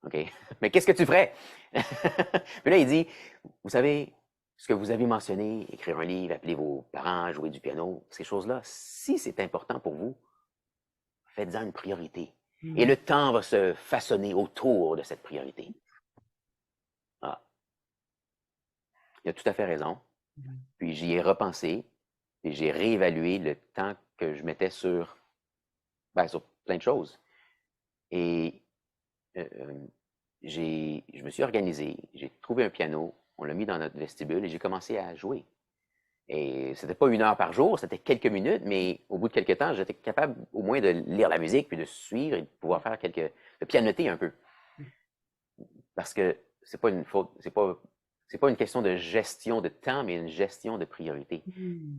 OK? Mais qu'est-ce que tu ferais? Puis là, il dit, vous savez, ce que vous avez mentionné, écrire un livre, appeler vos parents, jouer du piano, ces choses-là, si c'est important pour vous, faites-en une priorité. Et le temps va se façonner autour de cette priorité. Ah. Il a tout à fait raison. Puis j'y ai repensé et j'ai réévalué le temps que je mettais sur plein de choses. Et je me suis organisé, j'ai trouvé un piano, on l'a mis dans notre vestibule et j'ai commencé à jouer. Et c'était pas 1 heure par jour, c'était quelques minutes, mais au bout de quelques temps, j'étais capable au moins de lire la musique, puis de suivre et de pouvoir faire de pianoter un peu. Parce que c'est pas une faute, c'est pas une question de gestion de temps, mais une gestion de priorité.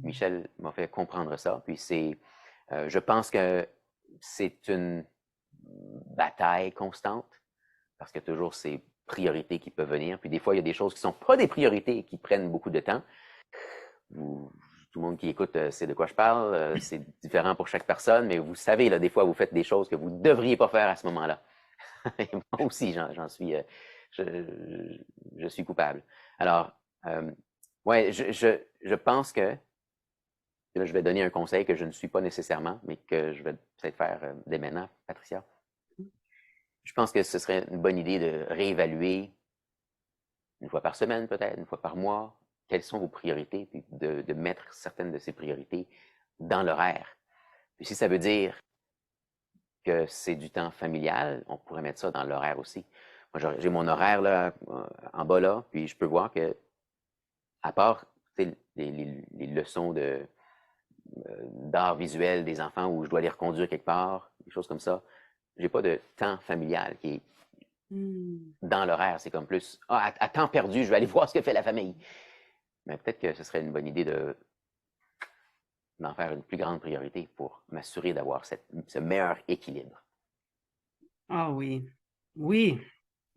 Michel m'a fait comprendre ça, puis je pense que c'est une bataille constante, parce qu'il y a toujours ces priorités qui peuvent venir, puis des fois, il y a des choses qui sont pas des priorités et qui prennent beaucoup de temps. Tout le monde qui écoute sait de quoi je parle. C'est différent pour chaque personne, mais vous savez, là, des fois, vous faites des choses que vous ne devriez pas faire à ce moment-là. Et moi aussi, je suis coupable. Alors, ouais, je pense que, là, je vais donner un conseil que je ne suis pas nécessairement, mais que je vais peut-être faire dès maintenant, Patricia. Je pense que ce serait une bonne idée de réévaluer 1 fois par semaine, peut-être, 1 fois par mois, quelles sont vos priorités, puis de mettre certaines de ces priorités dans l'horaire. Puis si ça veut dire que c'est du temps familial, on pourrait mettre ça dans l'horaire aussi. Moi, j'ai mon horaire là, en bas là, puis je peux voir que, à part les leçons d'art visuel des enfants où je dois les reconduire quelque part, des choses comme ça, j'ai pas de temps familial qui est dans l'horaire. C'est comme plus, à temps perdu, je vais aller voir ce que fait la famille. Mais peut-être que ce serait une bonne idée d'en faire une plus grande priorité pour m'assurer d'avoir ce meilleur équilibre. Ah oui, oui,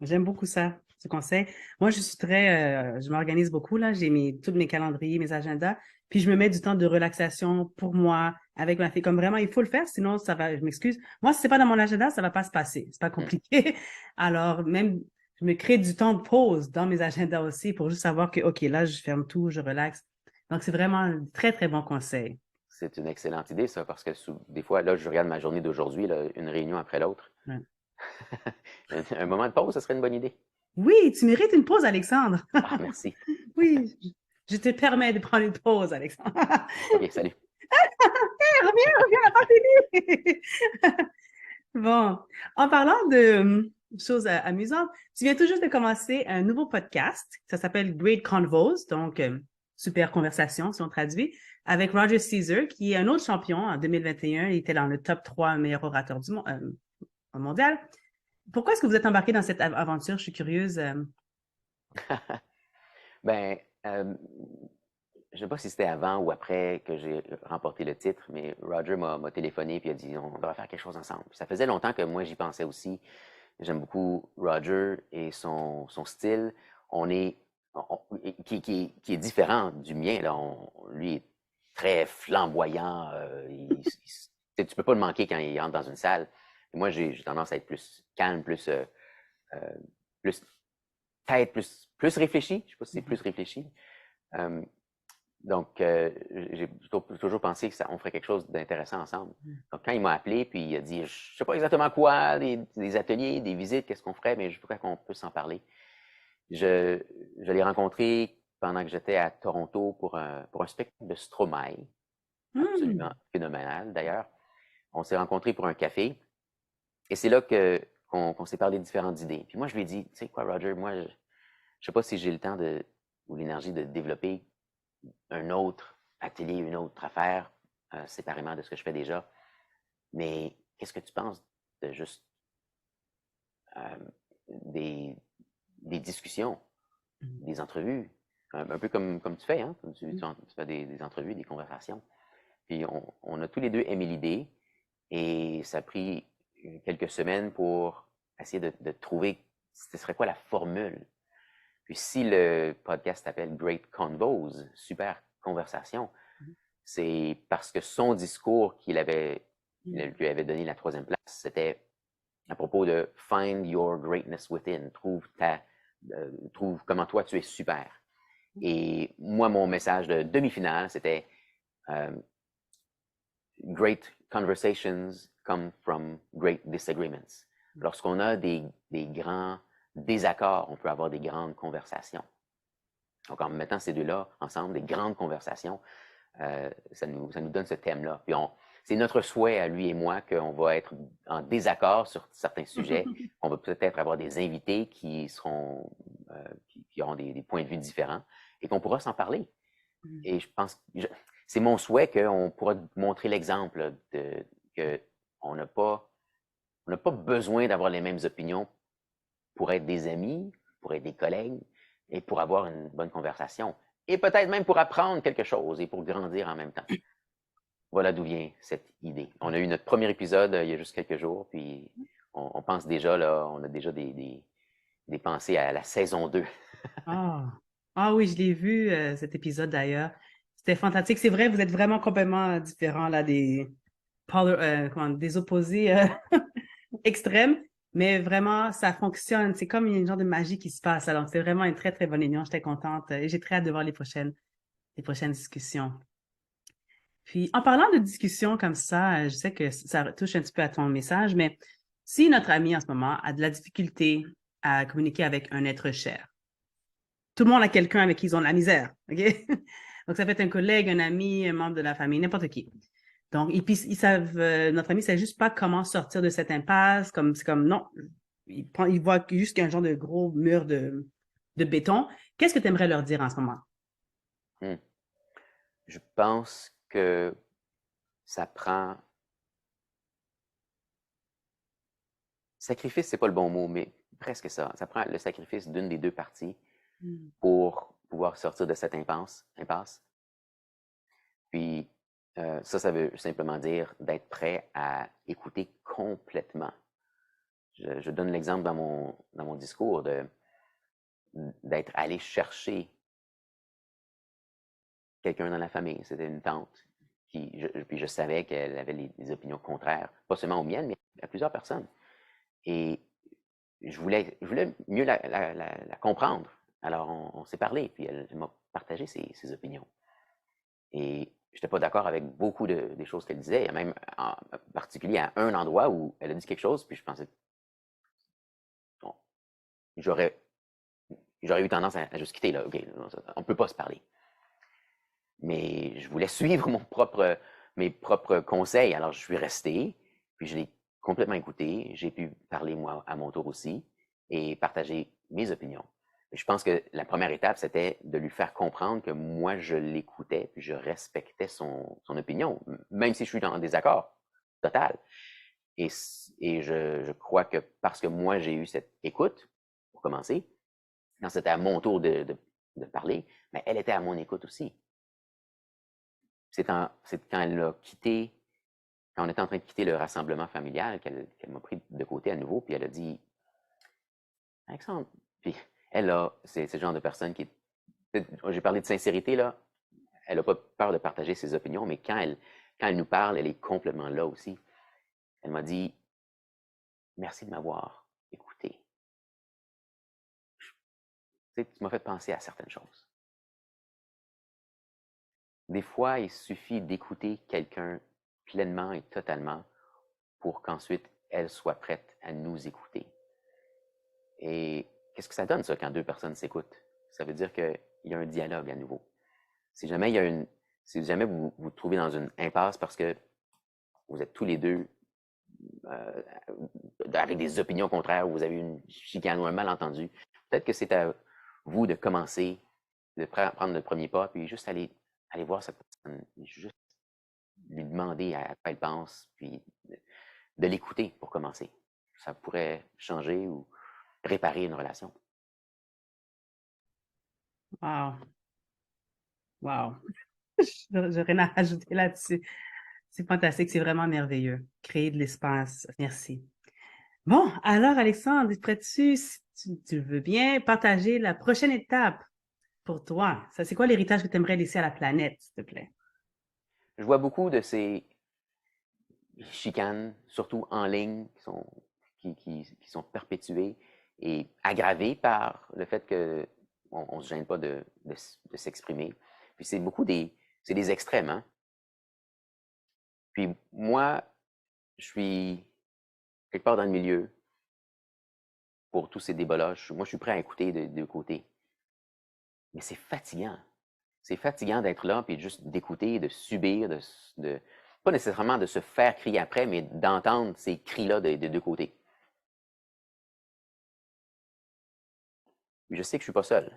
j'aime beaucoup ça, ce conseil. Moi, je m'organise beaucoup, là, j'ai tous mes calendriers, mes agendas, puis je me mets du temps de relaxation pour moi, avec ma fille, comme vraiment, il faut le faire, sinon je m'excuse. Moi, si c'est pas dans mon agenda, ça va pas se passer, c'est pas compliqué. Alors, même, je me crée du temps de pause dans mes agendas aussi pour juste savoir que, OK, là, je ferme tout, je relaxe. Donc, c'est vraiment un très, très bon conseil. C'est une excellente idée, ça, parce que des fois, là, je regarde ma journée d'aujourd'hui, une réunion après l'autre. Ouais. Un moment de pause, ce serait une bonne idée. Oui, tu mérites une pause, Alexandre. Ah, merci. Oui, je te permets de prendre une pause, Alexandre. OK, salut. Reviens, on n'a pas fini. Bon, en parlant de choses amusantes, tu viens tout juste de commencer un nouveau podcast. Ça s'appelle Great Convos. Donc, super conversation, si on traduit, avec Roger Caesar, qui est un autre champion en 2021. Il était dans le top 3 meilleurs orateurs du mondial. Pourquoi est-ce que vous êtes embarqué dans cette aventure? Je suis curieuse. Ben, je ne sais pas si c'était avant ou après que j'ai remporté le titre, mais Roger m'a téléphoné et a dit on devrait faire quelque chose ensemble. Puis ça faisait longtemps que moi j'y pensais aussi. J'aime beaucoup Roger et son style. On est, qui est différent du mien. Là. Lui est très flamboyant. Tu ne peux pas le manquer quand il entre dans une salle. Et moi, j'ai tendance à être plus calme, plus peut-être plus réfléchi. Je ne sais pas si c'est plus réfléchi. Donc, j'ai toujours pensé que on ferait quelque chose d'intéressant ensemble. Donc, quand il m'a appelé, puis il a dit, je ne sais pas exactement quoi, des ateliers, des visites, qu'est-ce qu'on ferait, mais je voudrais qu'on puisse en parler. Je l'ai rencontré pendant que j'étais à Toronto pour un spectacle de Stromae, absolument phénoménal d'ailleurs. On s'est rencontrés pour un café, et c'est là qu'on s'est parlé de différentes idées. Puis moi, je lui ai dit, tu sais quoi, Roger, moi, je ne sais pas si j'ai le temps ou l'énergie de développer un autre atelier, une autre affaire, séparément de ce que je fais déjà. Mais qu'est-ce que tu penses de juste des discussions, des entrevues, un peu comme tu fais, hein? Tu fais des entrevues, des conversations. Puis on a tous les deux aimé l'idée et ça a pris quelques semaines pour essayer de trouver ce serait quoi la formule. Puis si le podcast s'appelle Great Convos, super conversation, c'est parce que son discours lui avait donné la 3e place, c'était à propos de Find your greatness within, trouve comment toi tu es super. Et moi, mon message de demi-finale, c'était Great conversations come from great disagreements. Lorsqu'on a des grands désaccords, on peut avoir des grandes conversations. Donc, en mettant ces deux-là ensemble, des grandes conversations, ça nous donne ce thème-là. Puis c'est notre souhait à lui et moi qu'on va être en désaccord sur certains sujets. On va peut-être avoir des invités qui auront des points de vue différents et qu'on pourra s'en parler. Et je pense que c'est mon souhait qu'on pourra montrer l'exemple qu'on n'a pas besoin d'avoir les mêmes opinions pour être des amis, pour être des collègues et pour avoir une bonne conversation. Et peut-être même pour apprendre quelque chose et pour grandir en même temps. Voilà d'où vient cette idée. On a eu notre premier épisode il y a juste quelques jours, puis on pense déjà, là, on a déjà des pensées à la saison 2. Ah oui, je l'ai vu, cet épisode d'ailleurs. C'était fantastique. C'est vrai, vous êtes vraiment complètement différents là, des opposés extrêmes, mais vraiment, ça fonctionne. C'est comme une genre de magie qui se passe. Alors, c'est vraiment une très, très bonne union. J'étais contente et j'ai très hâte de voir les prochaines discussions. Puis, en parlant de discussions comme ça, je sais que ça touche un petit peu à ton message, mais si notre ami en ce moment a de la difficulté à communiquer avec un être cher, tout le monde a quelqu'un avec qui ils ont de la misère, OK? Donc, ça peut être un collègue, un ami, un membre de la famille, n'importe qui. Donc, ils savent, notre ami ne sait juste pas comment sortir de cette impasse, c'est comme, non, il voit juste un genre de gros mur de béton. Qu'est-ce que tu aimerais leur dire en ce moment? Je pense que ça prend... Sacrifice, c'est pas le bon mot, mais presque ça. Ça prend le sacrifice d'une des deux parties pour pouvoir sortir de cette impasse. Puis, ça veut simplement dire d'être prêt à écouter complètement. Je donne l'exemple dans mon discours d'être allé chercher quelqu'un dans la famille. C'était une tante puis je savais qu'elle avait des opinions contraires, pas seulement aux miennes, mais à plusieurs personnes. Et je voulais mieux la comprendre. Alors, on s'est parlé, puis elle m'a partagé ses opinions. Et je n'étais pas d'accord avec beaucoup des choses qu'elle disait. Il y a même en particulier à un endroit où elle a dit quelque chose, puis je pensais, bon, j'aurais eu tendance à juste quitter, là. OK, on ne peut pas se parler. Mais je voulais suivre mes propres conseils. Alors, je suis resté, puis je l'ai complètement écouté. J'ai pu parler, moi, à mon tour aussi, et partager mes opinions. Je pense que la première étape, c'était de lui faire comprendre que moi, je l'écoutais, puis je respectais son opinion, même si je suis en désaccord total. Et je crois que parce que moi, j'ai eu cette écoute, pour commencer, quand c'était à mon tour de parler, mais elle était à mon écoute aussi. C'est quand elle a quitté, quand on était en train de quitter le rassemblement familial, qu'elle m'a pris de côté à nouveau, puis elle a dit, Alexandre, puis elle a, c'est le genre de personne qui est, j'ai parlé de sincérité là, elle n'a pas peur de partager ses opinions, mais quand elle nous parle, elle est complètement là aussi. Elle m'a dit, merci de m'avoir écouté. Tu m'as fait penser à certaines choses. Des fois, il suffit d'écouter quelqu'un pleinement et totalement pour qu'ensuite elle soit prête à nous écouter. Et qu'est-ce que ça donne, ça, quand deux personnes s'écoutent? Ça veut dire qu'il y a un dialogue à nouveau. Si jamais vous vous trouvez dans une impasse parce que vous êtes tous les deux avec des opinions contraires, ou vous avez une chicane ou un malentendu, peut-être que c'est à vous de commencer, de prendre le premier pas, puis juste aller voir cette personne, juste lui demander à quoi elle pense, puis de l'écouter pour commencer. Ça pourrait changer ou réparer une relation. Wow. Wow. Je n'ai rien à rajouter là-dessus. C'est fantastique, c'est vraiment merveilleux. Créer de l'espace. Merci. Bon, alors Alexandre, prêtes-tu, si tu le veux bien, partager la prochaine étape pour toi? Ça, c'est quoi l'héritage que tu aimerais laisser à la planète, s'il te plaît? Je vois beaucoup de ces chicanes, surtout en ligne, qui sont perpétuées et aggravées par le fait qu'on ne se gêne pas de s'exprimer. Puis c'est des extrêmes, hein? Puis moi, je suis quelque part dans le milieu pour tous ces débats-là. Moi, je suis prêt à écouter de deux côtés. Mais c'est fatigant. C'est fatigant d'être là, puis juste d'écouter, de subir, pas nécessairement de se faire crier après, mais d'entendre ces cris-là des deux côtés. Je sais que je ne suis pas seul.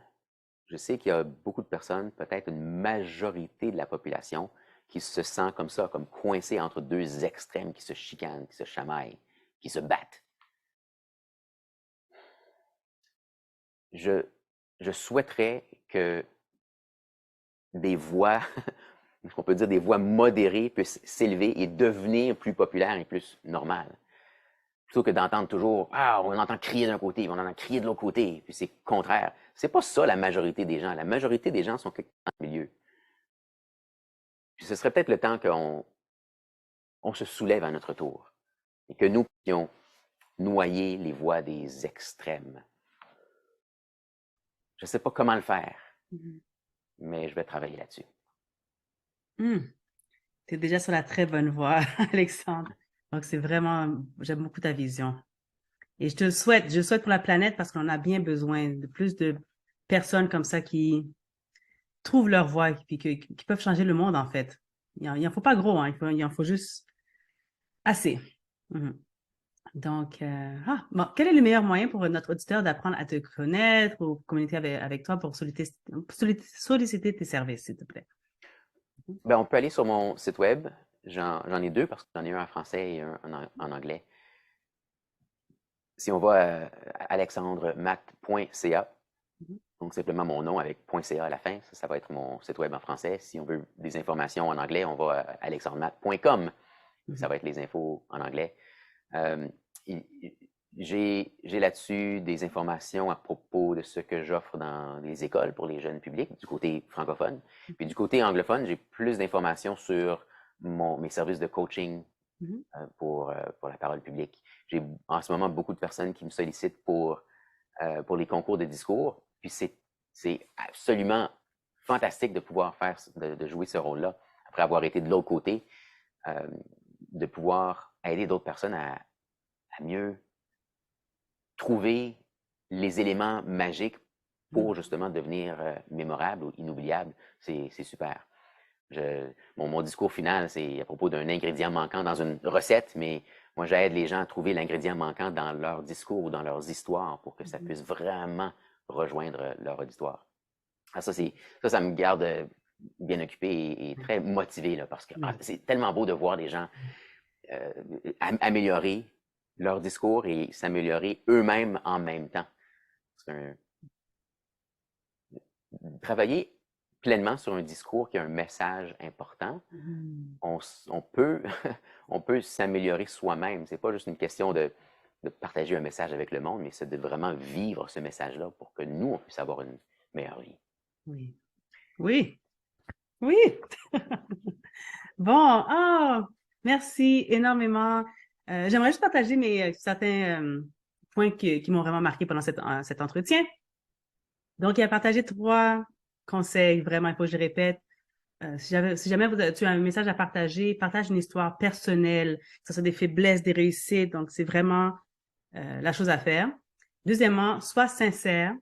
Je sais qu'il y a beaucoup de personnes, peut-être une majorité de la population, qui se sent comme ça, comme coincée entre deux extrêmes qui se chicanent, qui se chamaillent, qui se battent. Je souhaiterais que des voix, on peut dire des voix modérées, puissent s'élever et devenir plus populaires et plus normales. Plutôt que d'entendre toujours, on entend crier d'un côté, on entend crier de l'autre côté, puis c'est contraire. C'est pas ça la majorité des gens. La majorité des gens sont dans le milieu. Puis ce serait peut-être le temps qu'on se soulève à notre tour et que nous puissions noyer les voix des extrêmes. Je ne sais pas comment le faire, mais je vais travailler là-dessus. Tu es déjà sur la très bonne voie, Alexandre. Donc, c'est vraiment, j'aime beaucoup ta vision. Et je le souhaite pour la planète parce qu'on a bien besoin de plus de personnes comme ça qui trouvent leur voie et qui peuvent changer le monde, en fait. Il n'en faut pas gros, hein, il en faut juste assez. Donc, bon, quel est le meilleur moyen pour notre auditeur d'apprendre à te connaître ou communiquer avec toi pour solliciter tes services, s'il te plaît? Ben, on peut aller sur mon site web. J'en ai deux parce que j'en ai un en français et un en anglais. Si on va à alexandremat.ca, donc simplement mon nom avec .ca à la fin, ça va être mon site web en français. Si on veut des informations en anglais, on va à alexandremat.com. Ça va être les infos en anglais. J'ai là-dessus des informations à propos de ce que j'offre dans les écoles pour les jeunes publics, du côté francophone. Puis du côté anglophone, j'ai plus d'informations sur mes services de coaching pour la parole publique. J'ai en ce moment beaucoup de personnes qui me sollicitent pour les concours de discours. Puis c'est absolument fantastique de pouvoir de jouer ce rôle-là, après avoir été de l'autre côté, de pouvoir aider d'autres personnes à mieux trouver les éléments magiques pour justement devenir mémorable ou inoubliable. C'est super. Mon discours final, c'est à propos d'un ingrédient manquant dans une recette, mais moi, j'aide les gens à trouver l'ingrédient manquant dans leur discours ou dans leurs histoires pour que ça puisse vraiment rejoindre leur auditoire. Ah, ça me garde bien occupé et très motivé là, parce que c'est tellement beau de voir des gens améliorer leur discours et s'améliorer eux-mêmes en même temps. Travailler pleinement sur un discours qui a un message important, on peut, on peut s'améliorer soi-même. C'est pas juste une question de partager un message avec le monde, mais c'est de vraiment vivre ce message-là pour que nous, on puisse avoir une meilleure vie. Oui. Oui. Oui. Bon, merci énormément. J'aimerais juste partager certains points qui m'ont vraiment marqué pendant cet entretien. Donc, il a partagé 3 conseils, vraiment, il faut que je répète. Si jamais tu as un message à partager, partage une histoire personnelle, que ce soit des faiblesses, des réussites. Donc, c'est vraiment la chose à faire. Deuxièmement, sois sincère,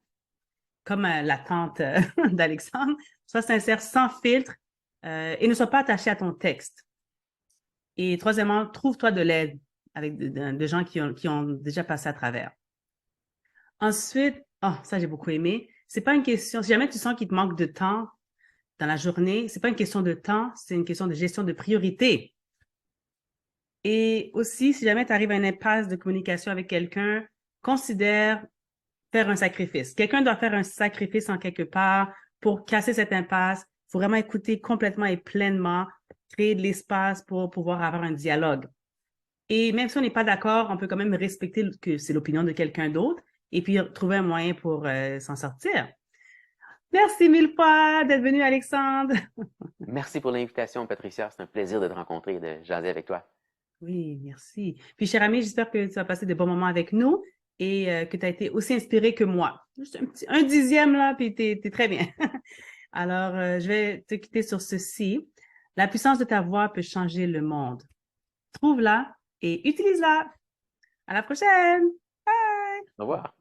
comme la tante d'Alexandre. Sois sincère, sans filtre, et ne sois pas attaché à ton texte. Et troisièmement, trouve-toi de l'aide avec de gens qui ont déjà passé à travers. Ensuite, ça j'ai beaucoup aimé. C'est pas une question, si jamais tu sens qu'il te manque de temps dans la journée, c'est pas une question de temps, c'est une question de gestion de priorité. Et aussi, si jamais tu arrives à une impasse de communication avec quelqu'un, considère faire un sacrifice. Quelqu'un doit faire un sacrifice en quelque part pour casser cette impasse. Il faut vraiment écouter complètement et pleinement, créer de l'espace pour pouvoir avoir un dialogue. Et même si on n'est pas d'accord, on peut quand même respecter que c'est l'opinion de quelqu'un d'autre et puis trouver un moyen pour s'en sortir. Merci 1000 fois d'être venu, Alexandre. Merci pour l'invitation, Patricia. C'est un plaisir de te rencontrer et de jaser avec toi. Oui, merci. Puis, cher ami, j'espère que tu vas passer de bons moments avec nous et que tu as été aussi inspiré que moi. Juste un dixième là, puis t'es très bien. Alors, je vais te quitter sur ceci. La puissance de ta voix peut changer le monde. Trouve-la et utilise-la. À la prochaine. Bye! Au revoir.